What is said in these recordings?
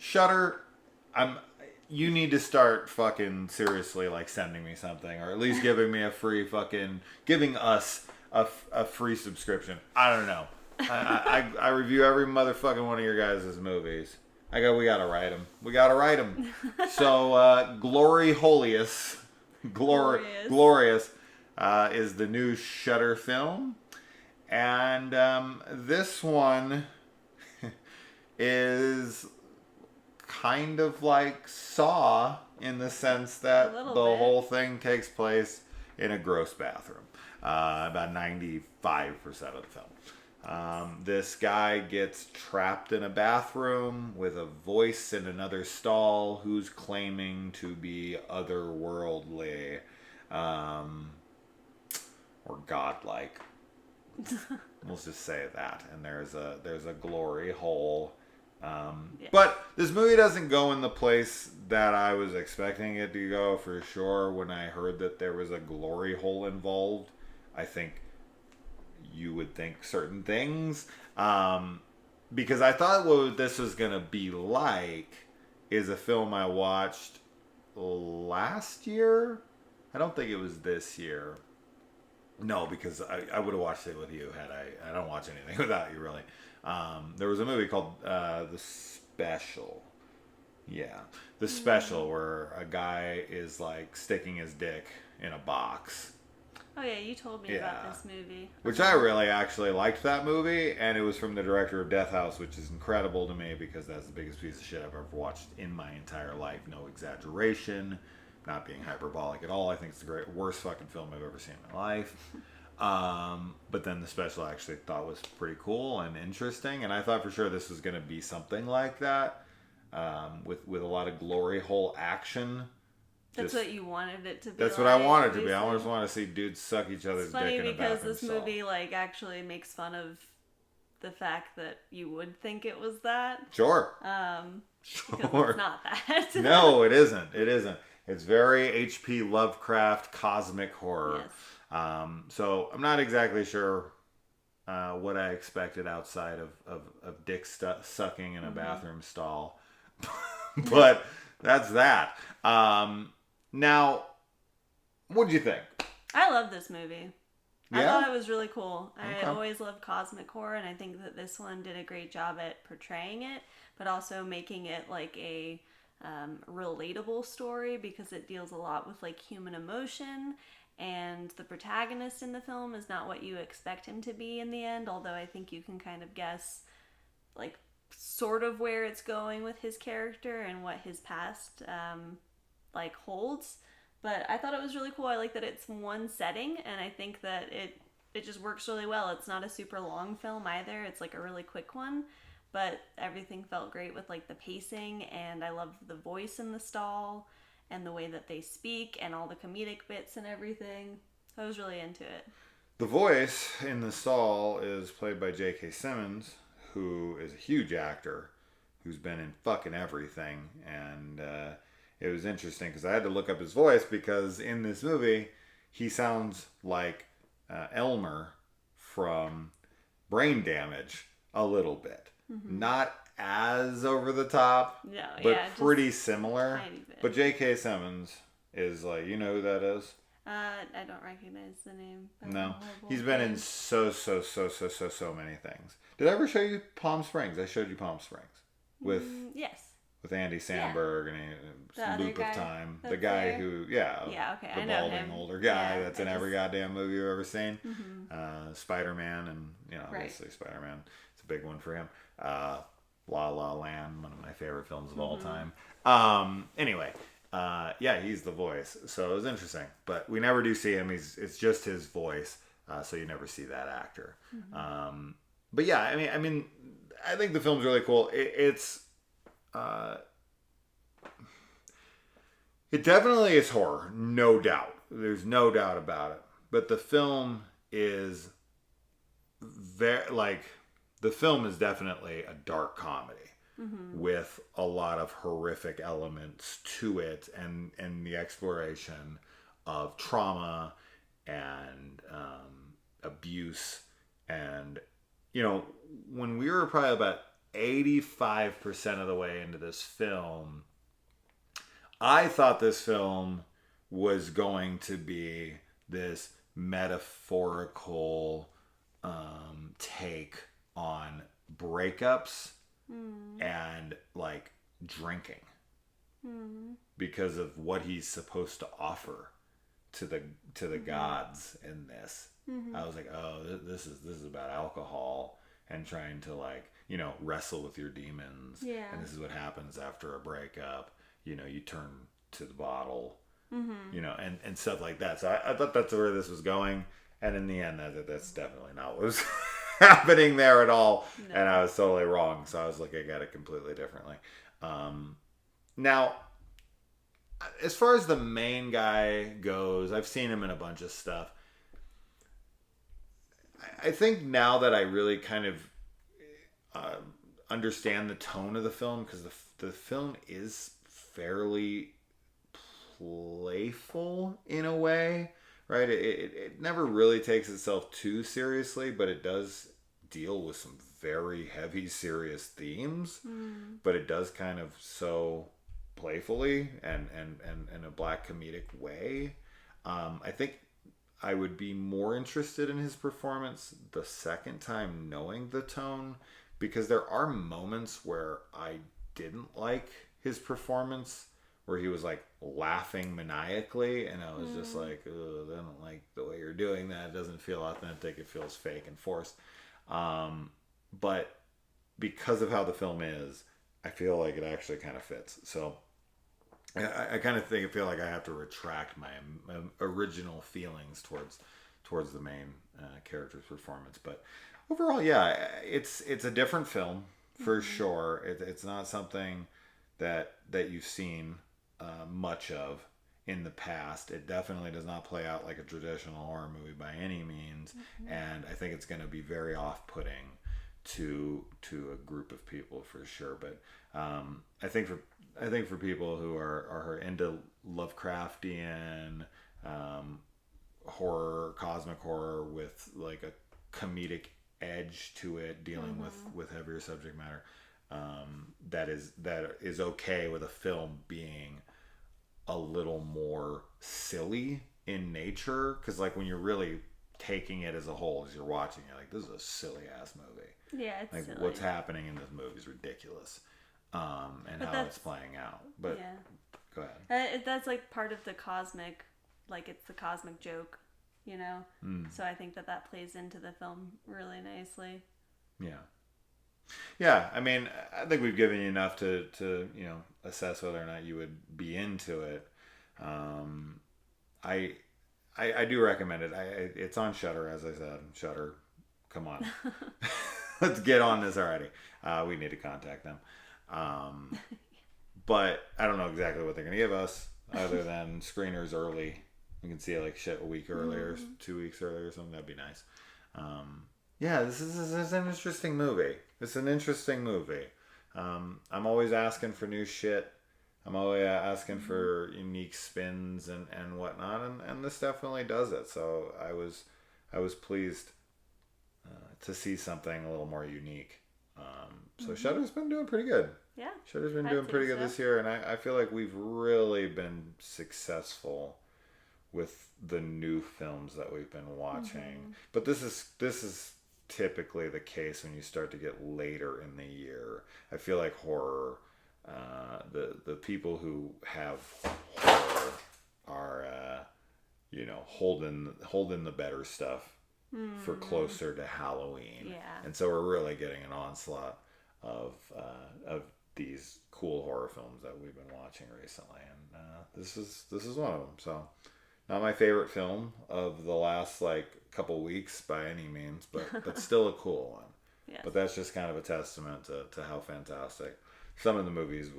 Shudder, you need to start fucking seriously like sending me something, or at least giving me a free fucking, giving us a free subscription. I don't know. I review every motherfucking one of your guys' movies. We gotta write them. We gotta write them. So, Glorious is the new Shudder film. And this one is kind of like Saw in the sense that the whole thing takes place in a gross bathroom. About 95% of the film. This guy gets trapped in a bathroom with a voice in another stall who's claiming to be otherworldly or godlike. Let's just say that. And there's a glory hole. But this movie doesn't go in the place that I was expecting it to go for sure. When I heard that there was a glory hole involved, I think you would think certain things. Because I thought what this was going to be like is a film I watched last year. I don't think it was this year. No, because I would have watched it with you had I don't watch anything without you, really. There was a movie called The Special. Yeah. The Special, where a guy is like sticking his dick in a box. Oh yeah, you told me about this movie. Which I really actually liked that movie, and it was from the director of Death House, which is incredible to me because that's the biggest piece of shit I've ever watched in my entire life. No exaggeration. Not being hyperbolic at all. I think it's the worst fucking film I've ever seen in my life. But then The Special I actually thought was pretty cool and interesting, and I thought for sure this was going to be something like that, with a lot of glory hole action. That's what you wanted it to be. That's what I wanted to be. I always want to see dudes suck each other's dick in a bathroom. It's funny because this movie like actually makes fun of the fact that you would think it was that. Sure. Because it's not that. No, it isn't. It isn't. It's very H.P. Lovecraft cosmic horror. Yes. So I'm not exactly sure what I expected outside of dick sucking in a bathroom stall. But that's that. Now, what'd you think? I love this movie. Yeah? I thought it was really cool. Okay. I always loved cosmic horror, and I think that this one did a great job at portraying it, but also making it like a relatable story because it deals a lot with like human emotion, and the protagonist in the film is not what you expect him to be in the end, although I think you can kind of guess like sort of where it's going with his character and what his past like holds. But I thought it was really cool. I like that it's one setting, and I think that it just works really well. It's not a super long film either. It's like a really quick one, but everything felt great with like the pacing, and I love the voice in the stall and the way that they speak and all the comedic bits and everything. I was really into it. The voice in the stall is played by J.K. Simmons, who is a huge actor who's been in fucking everything, and it was interesting because I had to look up his voice because in this movie he sounds like Elmer from Brain Damage a little bit. Mm-hmm. Not as over the top, but pretty similar. But J.K. Simmons is like, you know who that is? I don't recognize the name. No, he's been in so many things. Did I ever show you Palm Springs? I showed you Palm Springs with with Andy Samberg and Loop of Time. The guy who, the I know balding him. older guy that's in every goddamn movie you've ever seen. Mm-hmm. Spider-Man, and obviously Spider-Man. It's a big one for him. La La Land, one of my favorite films of all time. Anyway, he's the voice, so it was interesting. But we never do see him. It's just his voice, so you never see that actor. Mm-hmm. But yeah, I mean, I think the film's really cool. It definitely is horror, no doubt. There's no doubt about it. But the film is the film is definitely a dark comedy with a lot of horrific elements to it, and the exploration of trauma and abuse. And when we were probably about 85% of the way into this film, I thought this film was going to be this metaphorical take on breakups and like drinking because of what he's supposed to offer to the gods in this. I was like, oh, this is about alcohol and trying to like, you know, wrestle with your demons. Yeah. And this is what happens after a breakup. You know, you turn to the bottle, you know, and stuff like that. So I thought that's where this was going. And in the end, that's definitely not what was happening there at all. No. And I was totally wrong. So I was looking at it completely differently. Now, as far as the main guy goes, I've seen him in a bunch of stuff. I think now that I really kind of understand the tone of the film, because the film is fairly playful in a way, right? It never really takes itself too seriously, but it does deal with some very heavy, serious themes. But it does kind of so playfully and in a black comedic way. I think I would be more interested in his performance the second time knowing the tone, because there are moments where I didn't like his performance, where he was like laughing maniacally, and I was just like, I don't like the way you're doing that. It doesn't feel authentic. It feels fake and forced. But because of how the film is, I feel like it actually kind of fits. So I kind of feel like I have to retract my original feelings towards the main character's performance. But overall, yeah, it's a different film for sure. It's not something that you've seen much of in the past. It definitely does not play out like a traditional horror movie by any means, and I think it's going to be very off-putting to a group of people for sure. But I think for people who are into Lovecraftian horror, cosmic horror with like a comedic edge to it, dealing with heavier subject matter, that is okay with a film being a little more silly in nature, because like when you're really taking it as a whole, as you're watching it, like, this is a silly ass movie. Yeah, it's like silly. What's happening in this movie is ridiculous, and how it's playing out. But yeah. Go ahead. That's like part of the cosmic, like it's the cosmic joke, you know. So I think that plays into the film really nicely. Yeah, I mean, I think we've given you enough to you know, assess whether or not you would be into it. I do recommend it. It's on Shudder, as I said. Shudder, come on, let's get on this already. We need to contact them. But I don't know exactly what they're gonna give us, other than screeners early. You can see it like shit a week earlier, 2 weeks earlier or something. That'd be nice. Yeah, this is an interesting movie. It's an interesting movie. I'm always asking for new shit. I'm always asking for unique spins and whatnot, and this definitely does it. So I was pleased to see something a little more unique. So Shudder's been doing pretty good. Yeah, Shudder's been doing pretty good this year, and I feel like we've really been successful with the new films that we've been watching. But this is typically the case when you start to get later in the year. I feel like horror, the people who have horror are you know, holding the better stuff for closer to Halloween. Yeah. And so we're really getting an onslaught of these cool horror films that we've been watching recently, and this is one of them. So not my favorite film of the last like couple weeks by any means, but still a cool one. Yes. But that's just kind of a testament to how fantastic some of the movies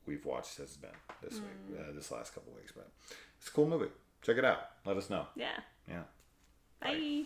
we've watched has been this week, this last couple weeks. But it's a cool movie. Check it out. Let us know. Yeah. Yeah. Bye.